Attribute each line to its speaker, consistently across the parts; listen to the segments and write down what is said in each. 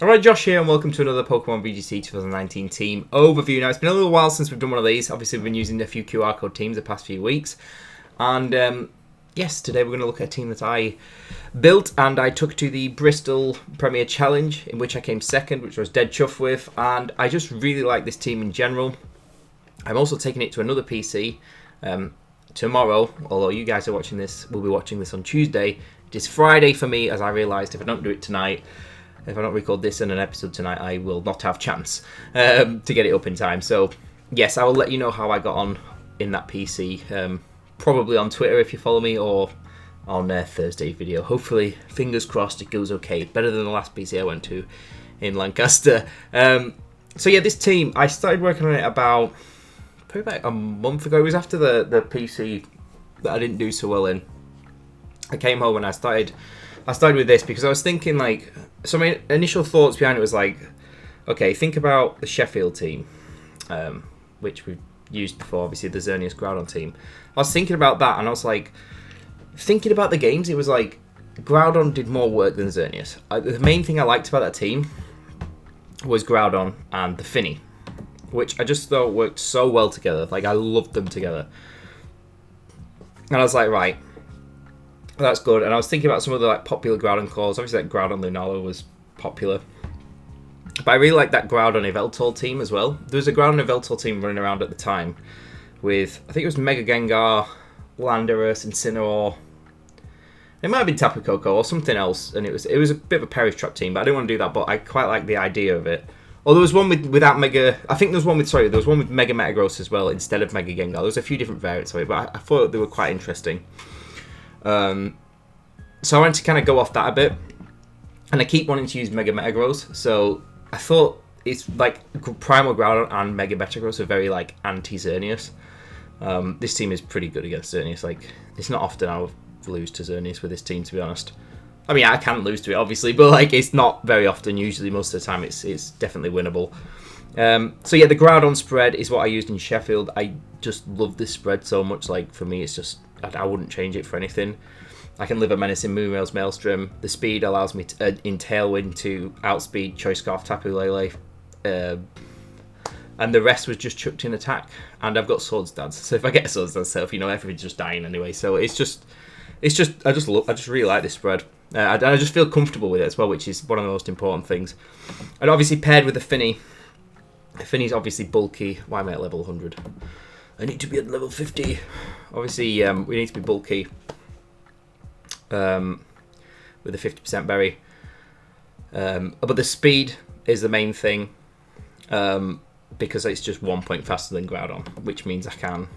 Speaker 1: Alright, Josh here, and welcome to another Pokemon VGC 2019 team overview. Now, it's been a little while since we've done one of these. Obviously, we've been using a few QR code teams the past few weeks. And, yes, today we're going to look at a team that I built, and I took to the Bristol Premier Challenge, in which I came second, which I was dead chuffed with. And I just really like this team in general. I'm also taking it to another PC tomorrow, although you guys are watching this, will be watching this on Tuesday. It is Friday for me, as I realised if I don't do it tonight, if I don't record this in an episode tonight, I will not have chance to get it up in time. So, yes, I will let you know how I got on in that PC, probably on Twitter if you follow me, or on Thursday video. Hopefully, fingers crossed, it goes okay. Better than the last PC I went to in Lancaster. So, yeah, this team, I started working on it probably about a month ago. It was after the PC that I didn't do so well in. I came home and I started with this because I was thinking, like, so my initial thoughts behind it was like, okay, think about the Sheffield team, which we've used before, obviously the Xerneas Groudon team. I was thinking about that, and I was like, thinking about the games, it was like, Groudon did more work than Xerneas. The main thing I liked about that team was Groudon and the Finny, which I just thought worked so well together. Like, I loved them together. And I was like, right, that's good. And I was thinking about some of the like popular Groudon calls. Obviously, that Groudon Lunala was popular. But I really like that Groudon Yveltal team as well. There was a Groudon Yveltal team running around at the time with, I think it was Mega Gengar, Landorus, Incineroar. It might have been Tapu Koko or something else. And it was a bit of a Perish Trap team, but I didn't want to do that. But I quite like the idea of it. Or there was one without Mega... I think there was one with Mega Metagross as well instead of Mega Gengar. There was a few different variants of it, but I thought they were quite interesting. So I wanted to kind of go off that a bit, and I keep wanting to use Mega Metagross, so I thought it's like Primal Groudon and Mega Metagross are very like anti-Xerneas. This team is pretty good against Xerneas. Like, it's not often I'll lose to Xerneas with this team, to be honest. I mean, I can lose to it obviously, but like it's not very often. Usually, most of the time, it's definitely winnable. So yeah, the Groudon spread is what I used in Sheffield. I just love this spread so much. Like, for me, it's just I wouldn't change it for anything. I can live a menace in Moonrail's Maelstrom. The speed allows me to, in Tailwind to outspeed Choice Scarf, Tapu Lele. And the rest was just chucked in attack. And I've got Swords Dance. So if I get a Swords Dance self, everything's just dying anyway. So I just really like this spread. I just feel comfortable with it as well, which is one of the most important things. And obviously paired with the Finny. Finny's obviously bulky. Why am I at level 100? I need to be at level 50. Obviously, we need to be bulky. With a 50% berry. But the speed is the main thing. Because it's just 1 point faster than Groudon, which means I can...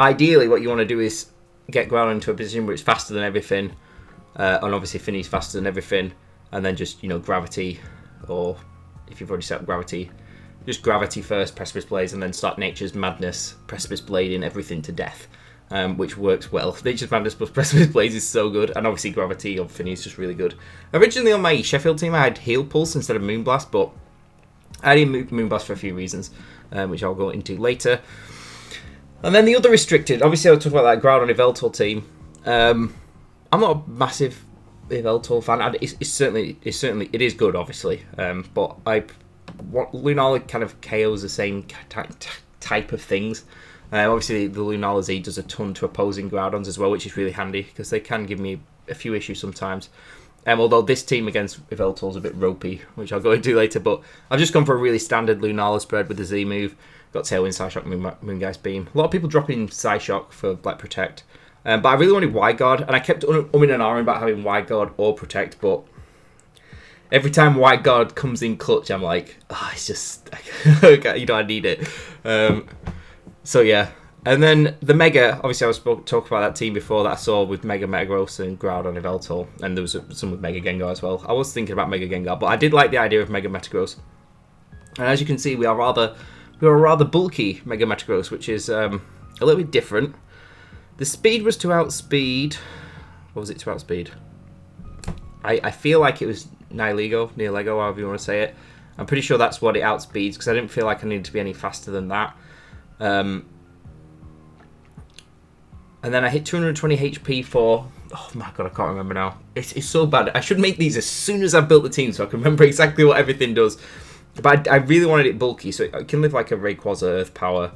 Speaker 1: Ideally, what you want to do is get Groudon into a position where it's faster than everything. And obviously Finny's faster than everything. And then just, Gravity, or if you've already set up Gravity, just Gravity first, Precipice Blaze, and then start Nature's Madness, Precipice Blading everything to death. Which works well. Nature's Madness plus Precipice Blaze is so good, and obviously Gravity on Finny is just really good. Originally on my Sheffield team I had Heal Pulse instead of Moonblast, but I didn't move Moonblast for a few reasons, which I'll go into later. And then the other restricted, obviously I'll talk about that Groudon Yveltal team. I'm not a massive Yveltal fan. It is good, obviously, but Lunala kind of KOs the same type of things. Obviously, the Lunala Z does a ton to opposing Groudons as well, which is really handy because they can give me a few issues sometimes. Although this team against Yveltal is a bit ropey, which I'll go into later. But I've just gone for a really standard Lunala spread with the Z move. Got Tailwind, Psyshock, Moongeist Beam. A lot of people drop in Psyshock for Black Protect. But I really wanted Wide Guard, and I kept umming and ahhing about having Wide Guard or Protect, but every time Wide Guard comes in clutch, I'm like, it's just... I need it. So yeah, and then the Mega, obviously I was talking about that team before that I saw with Mega Metagross and Groudon Yveltal, and there was some with Mega Gengar as well. I was thinking about Mega Gengar, but I did like the idea of Mega Metagross. And as you can see, we are a rather bulky Mega Metagross, which is a little bit different. The speed was to outspeed... What was it to outspeed? I feel like it was Nihilego, however you want to say it. I'm pretty sure that's what it outspeeds, because I didn't feel like I needed to be any faster than that. And then I hit 220 HP for Oh my god, I can't remember now. It's so bad. I should make these as soon as I've built the team so I can remember exactly what everything does. But I really wanted it bulky, so it can live like a Rayquaza, Earth Power.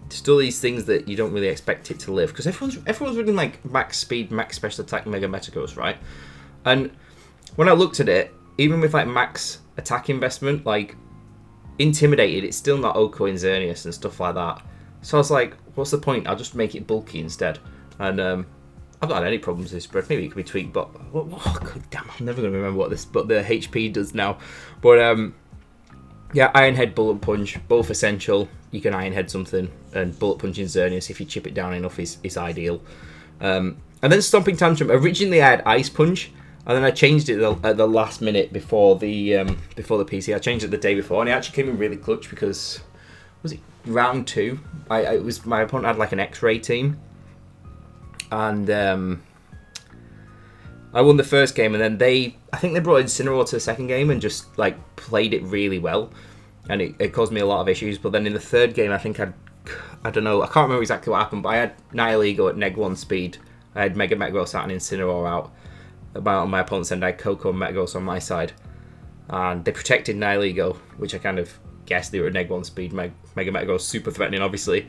Speaker 1: Just all these things that you don't really expect it to live. Because everyone's running like max speed, max special attack, Mega Metagross, right? And when I looked at it, even with like max attack investment, like Intimidated, it's still not Oko and Xerneas and stuff like that. So I was like, what's the point? I'll just make it bulky instead. And I've not had any problems with this spread. Maybe it could be tweaked, but God damn, I'm never going to remember what the HP does now. But yeah, Iron Head, Bullet Punch, both essential. You can Iron Head something, and Bullet Punch in Xerneas, if you chip it down enough, is ideal. And then Stomping Tantrum. Originally I had Ice Punch, and then I changed it at the last minute before the PC. I changed it the day before, and it actually came in really clutch because, was it round 2? My opponent had like an X-Ray team, and I won the first game, and then I think they brought Incineroar to the second game and just like played it really well, and it caused me a lot of issues. But then in the third game, I think I don't know, I can't remember exactly what happened, but I had Nihilego at neg 1 speed. I had Mega Metagross out and Incineroar out. On my opponent's end, I had Coco and Metagross on my side, and they protected Nihilego, which I kind of guessed they were at neg 1 speed. Mega Metagross super threatening, obviously,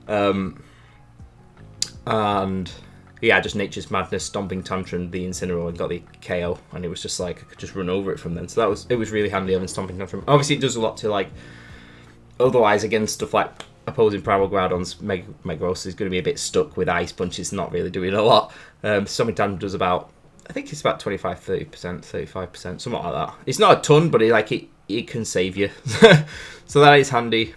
Speaker 1: and yeah, just Nature's Madness, Stomping Tantrum, the Incineroar, and got the KO, and it was just like I could just run over it from then. So it was really handy having Stomping Tantrum. Obviously, it does a lot to like. Otherwise, against stuff like opposing Primal Groudon's Mega Metagross is going to be a bit stuck with Ice Punch. It's not really doing a lot. Stomping Tantrum does about, I think it's about 25, 30%, 35%, something like that. It's not a ton, but it can save you. So that is handy.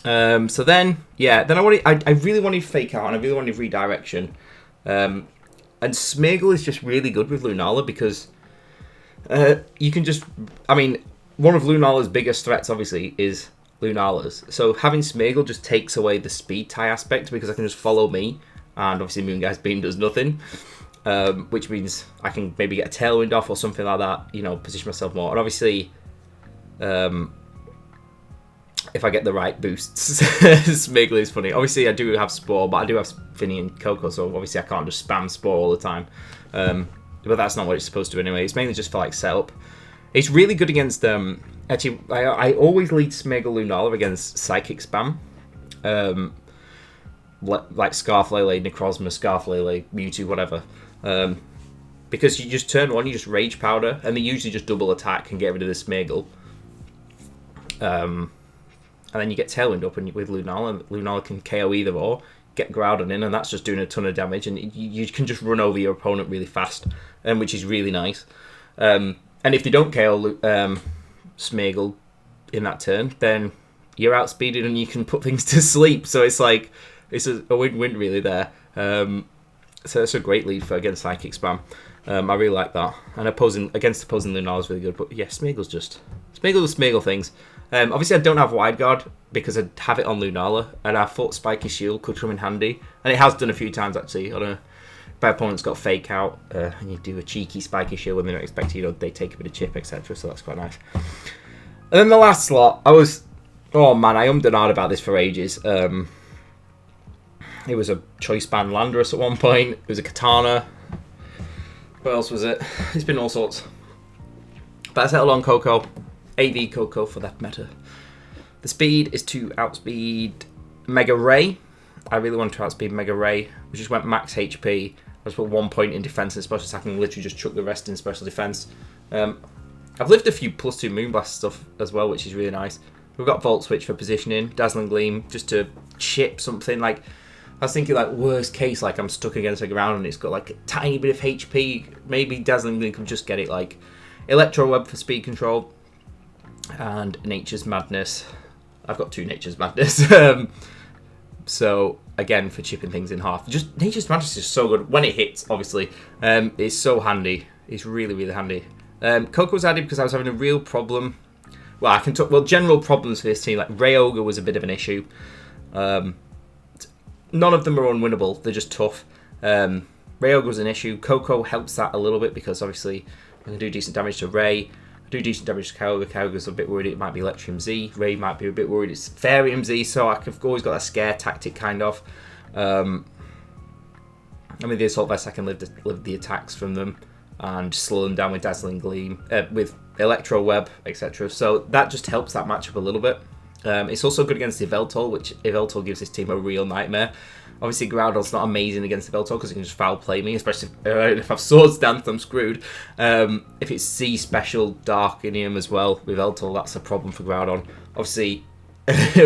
Speaker 1: So then I really wanted Fake Out, and I really wanted Redirection. And Smeargle is just really good with Lunala because you can just, I mean, one of Lunala's biggest threats obviously is Lunala's. So having Smeargle just takes away the speed tie aspect because I can just follow me, and obviously Moonguy's Beam does nothing. Which means I can maybe get a Tailwind off or something like that, you know, position myself more. And obviously, if I get the right boosts, Smeargle is funny. Obviously, I do have Spore, but I do have Finny and Coco, so obviously I can't just spam Spore all the time. But that's not what it's supposed to anyway. It's mainly just for like setup. It's really good against, actually, I always lead Smeargle Lunala against Psychic Spam. Like Scarflele, Necrozma, Scarflele, Mewtwo, whatever. Because you just turn one, you just Rage Powder, and they usually just double attack and get rid of the Smeargle. And then you get Tailwind up and with Lunala, and Lunala can KO either or, get Groudon in, and that's just doing a ton of damage, and you can just run over your opponent really fast, which is really nice. And if they don't KO Smeargle in that turn, then you're outspeeded and you can put things to sleep. So it's like, it's a win-win really there. So it's a great lead for against Psychic Spam. I really like that. And against opposing Lunala is really good. But yeah, Smeargle's just Smeargle things. Obviously I don't have Wide Guard because I have it on Lunala, and I thought Spiky Shield could come in handy, and it has done a few times actually. My opponent's got Fake Out, and you do a cheeky Spiky Shield when they don't expect you, they take a bit of chip, etc. So that's quite nice. And then the last slot, I ummed and ahed about this for ages. It was a Choice Band Landorus at one point. It was a Katana. What else was it? It's been all sorts. But I settled on Coco. AV Coco for that matter. The speed is to outspeed Mega Ray. I really wanted to outspeed Mega Ray. We just went max HP. I just put 1 point in defense and special attack and literally just chuck the rest in special defense. I've lived a few +2 Moonblast stuff as well, which is really nice. We've got Volt Switch for positioning, Dazzling Gleam just to chip something. Like, I was thinking like worst case, like I'm stuck against the ground and it's got like a tiny bit of HP. Maybe Dazzling Gleam can just get it. Like Electro Web for speed control and Nature's Madness. I've got 2 Nature's Madness. So again, for chipping things in half. Just Nature's Madness is so good when it hits. Obviously, it's so handy. It's really, really handy. Coco's added because I was having a real problem. Well, I can talk. Well, general problems for this team. Like Rayquaza was a bit of an issue. None of them are unwinnable. They're just tough. Rayquaza was an issue. Coco helps that a little bit because obviously I can do decent damage to Ray. I do decent damage to Kyogre. Kyogre's a bit worried it might be Electrium Z. Ray might be a bit worried it's Fairy Z. So I've always got that scare tactic kind of. I mean, the Assault Vest, I can live the attacks from them and slow them down with Dazzling Gleam, with Electro Web, etc. So that just helps that matchup a little bit. It's also good against Yveltal, which Yveltal gives this team a real nightmare. Obviously, Groudon's not amazing against Yveltal because it can just foul play me, especially if I've Swords Dance, I'm screwed. If it's C Special Dark in him as well with Yveltal, that's a problem for Groudon. Obviously,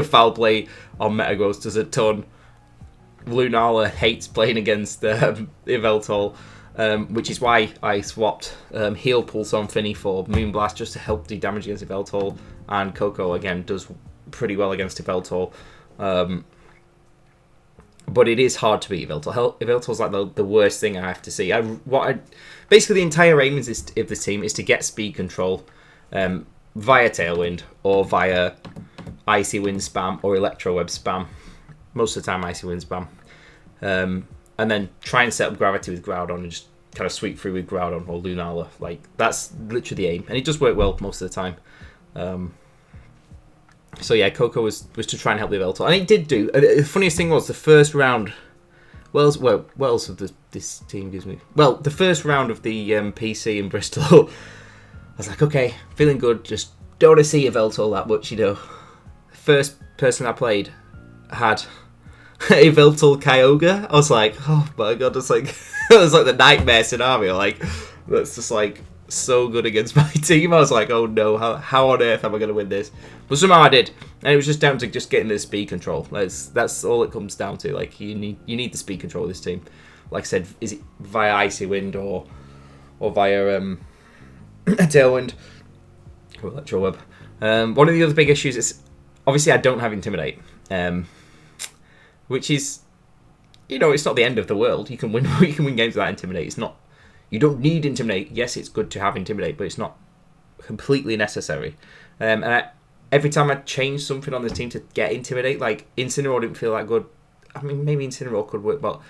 Speaker 1: foul play on Metagross does a ton. Lunala hates playing against Yveltal, which is why I swapped Heal Pulse on Finny for Moonblast just to help do damage against Yveltal, and Coco again does pretty well against Yveltal. But it is hard to beat Yveltal. Yveltal's like the worst thing I have to see. Basically the entire aim of this team is to get speed control via Tailwind or via Icy Wind spam or Electro Web spam. Most of the time Icy Wind spam. And then try and set up Gravity with Groudon and just kind of sweep through with Groudon or Lunala. Like, that's literally the aim. And it does work well most of the time. So yeah, Coco was to try and help the Yveltal. And it did do. The funniest thing was the first round... Wells of this team gives me... Well, the first round of the PC in Bristol, I was like, okay, feeling good. Just don't want to see Yveltal that much, you know. First person I played had... Yveltal Kyogre. I was like, oh my god, it's like it was like the nightmare scenario. Like, that's just like so good against my team. I was like, oh no, how on earth am I going to win this? But somehow I did, and it was just down to just getting the speed control. That's all it comes down to. Like, you need the speed control of this team. Like I said, is it via Icy Wind or via Tailwind or Electro Web? One of the other big issues is obviously I don't have Intimidate. Which is, you know, it's not the end of the world. You can win games without Intimidate. It's not. You don't need Intimidate. Yes, it's good to have Intimidate, but it's not completely necessary. Every time I change something on the team to get Intimidate, like Incineroar didn't feel that good. I mean, maybe Incineroar could work, but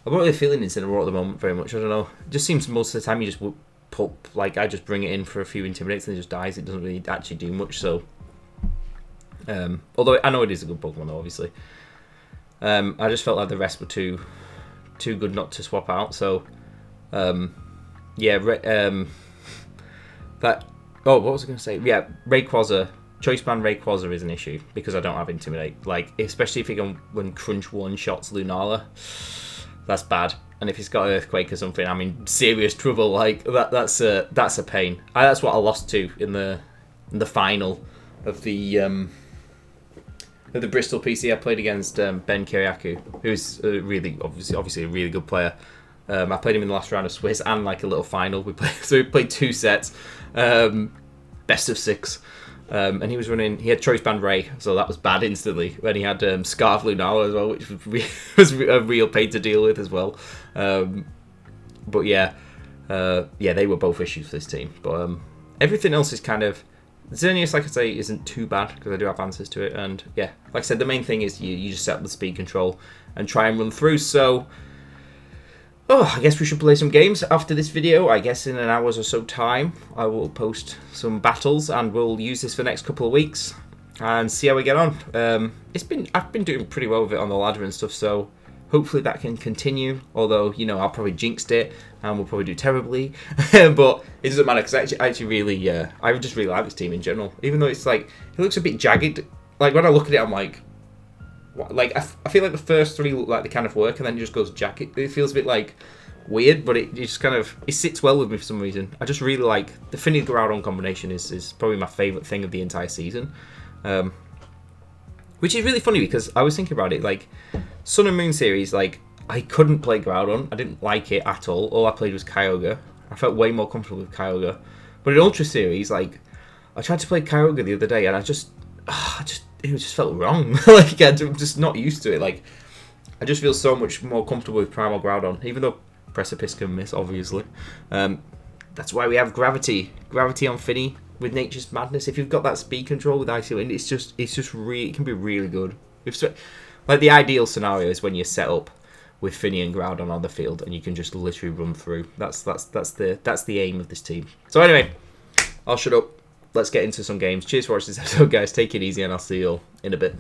Speaker 1: I'm not really feeling Incineroar at the moment very much. I don't know. It just seems most of the time you just I just bring it in for a few Intimidates and it just dies. It doesn't really actually do much. So, although I know it is a good Pokemon though, obviously. I just felt like the rest were too good not to swap out. So, yeah, what was I going to say? Yeah, Rayquaza, Choice Band Rayquaza is an issue because I don't have Intimidate. Like, especially if when Crunch one-shots Lunala, that's bad. And if he's got Earthquake or something, I'm in serious trouble. Like, that's a pain. That's what I lost to in the final of the Bristol PC. I played against Ben Kiriakou, who's obviously a really good player. I played him in the last round of Swiss and like a little final. We played 2 sets, best of 6, and he had Choice Band Ray, so that was bad instantly. When he had Scarf Lunala as well, which was a real pain to deal with as well. But yeah, they were both issues for this team. But everything else is kind of. Xerneas, like I say, isn't too bad because I do have answers to it, and yeah, like I said, the main thing is you just set up the speed control and try and run through. So, I guess we should play some games after this video. I guess in an hour's or so time, I will post some battles, and we'll use this for the next couple of weeks and see how we get on. I've been doing pretty well with it on the ladder and stuff, so hopefully that can continue. Although, you know, I'll probably jinxed it and we'll probably do terribly. But it doesn't matter because I just really like this team in general. Even though it's like, it looks a bit jagged. Like, when I look at it, I'm like, what? Like, I feel like the first 3 look like they kind of work and then it just goes jagged. It feels a bit like weird, but it just kind of, it sits well with me for some reason. I just really like, the Finny Groudon combination is probably my favourite thing of the entire season. Which is really funny because I was thinking about it, like, Sun and Moon series, like, I couldn't play Groudon. I didn't like it at all. All I played was Kyogre. I felt way more comfortable with Kyogre. But in Ultra series, like, I tried to play Kyogre the other day and it just felt wrong. Like, I'm just not used to it. Like, I just feel so much more comfortable with Primal Groudon, even though Precipice can miss, obviously. That's why we have Gravity on Finny with Nature's Madness. If you've got that speed control with Icy Wind, it can be really good. Like, the ideal scenario is when you're set up with Finny and Groudon on the field and you can just literally run through. That's the aim of this team. So anyway, I'll shut up. Let's get into some games. Cheers for watching this episode, guys. Take it easy and I'll see you all in a bit.